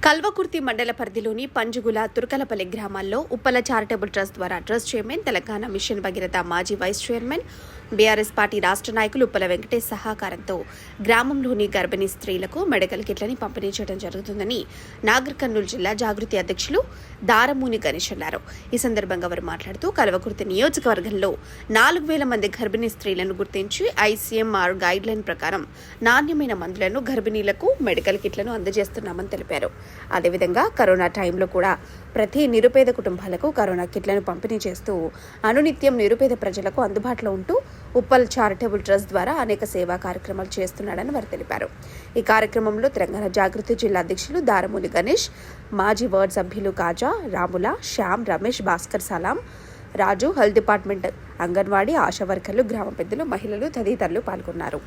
కల్వకుర్తి మండల పరిధిలోని పంజుగుల తుర్కలపల్లి గ్రామాల్లో ఉప్పల చారిటబుల్ ట్రస్ట్ ద్వారా trust chairman, Telangana mission Bhagiratha మాజీ వైస్ చైర్మన్, బీఆర్ఎస్ పార్టీ రాష్ట్ర నాయకులు ఉప్పల వెంకటేష్ సహకారంతో గ్రామంలోని గర్భిణీ స్త్రీలకు మెడికల్ కిట్లని పంపిణీ చేయడం జరుగుతుందని నాగర్ కర్నూలు జిల్లా జాగృతి అధ్యక్షులు దారమూని గణేష్ అన్నారు. ఈ సందర్భంగా వారు మాట్లాడుతూ కల్వకుర్తి నియోజకవర్గంలో 4,000 మంది గర్భిణీ స్త్రీలను గుర్తించి ఐసీఎంఆర్ గైడ్ లైన్ ప్రకారం నాణ్యమైన మందులను గర్భిణీలకు మెడికల్ కిట్లను అందజేస్తున్నామని తెలిపారు. అదేవిధంగా కరోనా టైంలో కూడా ప్రతి నిరుపేద కుటుంబాలకు కరోనా కిట్లను పంపిణీ చేస్తూ అనునిత్యం నిరుపేద ప్రజలకు అందుబాటులో ఉంటూ ఉప్పల్ చారిటబుల్ ట్రస్ట్ ద్వారా అనేక సేవా కార్యక్రమాలు చేస్తున్నాడని వారు తెలిపారు. ఈ కార్యక్రమంలో తెలంగాణ జాగృతి జిల్లా అధ్యక్షులు దారమూని గణేష్, మాజీ వార్డు సభ్యులు కాజా, రాముల, శ్యామ్, రమేష్, భాస్కర్, సలాం, రాజు, హెల్త్ డిపార్ట్మెంట్, అంగన్వాడీ, ఆశా వర్కర్లు, గ్రామ పెద్దలు, మహిళలు తదితరులు పాల్గొన్నారు.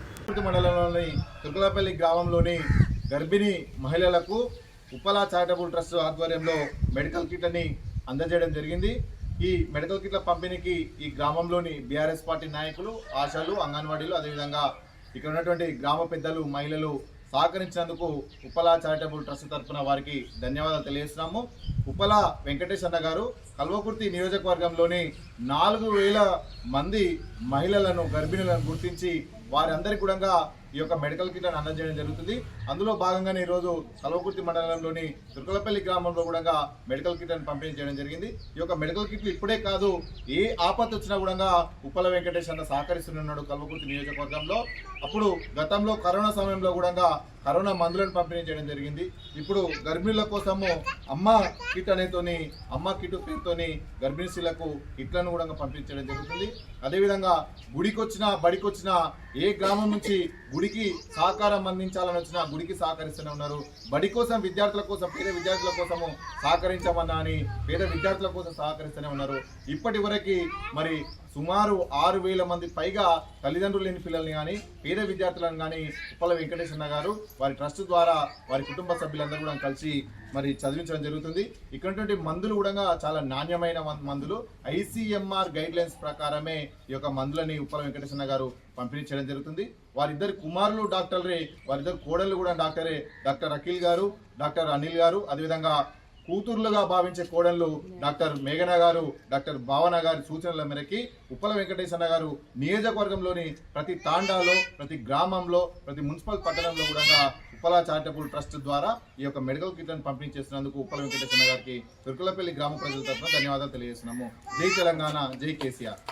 మండలంలోని తుర్కలపల్లి గ్రామంలోని గర్భిణీ మహిళలకు ఉప్పల చారిటబుల్ ట్రస్ట్ ఆధ్వర్యంలో మెడికల్ కిట్లని అందజేయడం జరిగింది. ఈ మెడికల్ కిట్ల పంపిణీకి ఈ గ్రామంలోని బీఆర్ఎస్ పార్టీ నాయకులు, ఆశాలు, అంగన్వాడీలు, అదేవిధంగా ఇక్కడ ఉన్నటువంటి గ్రామ పెద్దలు, మహిళలు సహకరించినందుకు ఉప్పల చారిటబుల్ ట్రస్ట్ తరఫున వారికి ధన్యవాదాలు తెలియజేస్తున్నాము. ఉప్పల వెంకటేష్ అన్న గారు కల్వకుర్తి నియోజకవర్గంలోని 4,000 మంది మహిళలను, గర్భిణులను గుర్తించి వారందరికీ కూడా ఈ యొక్క మెడికల్ కిట్లను అందజేయడం జరుగుతుంది. అందులో భాగంగానే ఈరోజు కల్వకుర్తి మండలంలోని తుర్కలపల్లి గ్రామంలో కూడా మెడికల్ కిట్లను పంపిణీ చేయడం జరిగింది. ఈ యొక్క మెడికల్ కిట్లు ఇప్పుడే కాదు, ఏ ఆపత్తి వచ్చినా కూడా ఉప్పల వెంకటేష్ అన్న సహకరిస్తున్నాడు కల్వకుర్తి నియోజకవర్గంలో. అప్పుడు గతంలో కరోనా సమయంలో కూడా కరోనా మందులను పంపిణీ చేయడం జరిగింది. ఇప్పుడు గర్భిణుల కోసము అమ్మ కిట్ అనేతోని, అమ్మ కిట్ పేరుతోని గర్భిణీ స్త్రీలకు కిట్లను కూడా పంపించడం జరుగుతుంది. అదేవిధంగా గుడికి వచ్చినా, బడికి వచ్చినా, ఏ గ్రామం నుంచి గుడికి సహకారం అందించాలని వచ్చినా గుడికి సహకరిస్తూనే ఉన్నారు. బడి కోసం, విద్యార్థుల కోసం, పేద విద్యార్థుల కోసము సహకరించమన్నా అని పేద విద్యార్థుల కోసం సహకరిస్తూనే ఉన్నారు. ఇప్పటి వరకు మరి సుమారు 6,000 మంది పైగా తల్లిదండ్రులు లేని పిల్లల్ని కానీ, పేద విద్యార్థులను కానీ ఉప్పల వెంకటేష్ అన్న గారు వారి ట్రస్ట్ ద్వారా వారి కుటుంబ సభ్యులందరూ కూడా కలిసి మరి చదివించడం జరుగుతుంది. ఇక్కడ మందులు కూడా చాలా నాణ్యమైన మందులు, ఐసీఎంఆర్ గైడ్ లైన్స్ ప్రకారమే ఈ యొక్క మందులని ఉప్పల వెంకటేష్ అన్న గారు పంపిణీ చేయడం జరుగుతుంది. వారిద్దరు కుమారులు డాక్టర్లే, వారిద్దరు కోడళ్ళు కూడా డాక్టరే, డాక్టర్ అఖిల్ గారు, డాక్టర్ అనిల్ గారు, అదేవిధంగా కూతుర్లుగా భావించే కోడళ్ళు డాక్టర్ మేఘన గారు, డాక్టర్ భావన గారి సూచనల మేరకి ఉప్పల వెంకటేష్ అన్న గారు నియోజకవర్గంలోని ప్రతి తాండాలో, ప్రతి గ్రామంలో, ప్రతి మున్సిపల్ పట్టణంలో కూడా ఉప్పల చారిటబుల్ ట్రస్ట్ ద్వారా ఈ యొక్క మెడికల్ కిట్లను పంపిణీ చేస్తున్నందుకు ఉప్పల వెంకటేష్ అన్న గారికి తుర్కలపల్లి గ్రామ ప్రజల తరఫున ధన్యవాదాలు తెలియజేస్తున్నాము. జై తెలంగాణ, జై కేసీఆర్.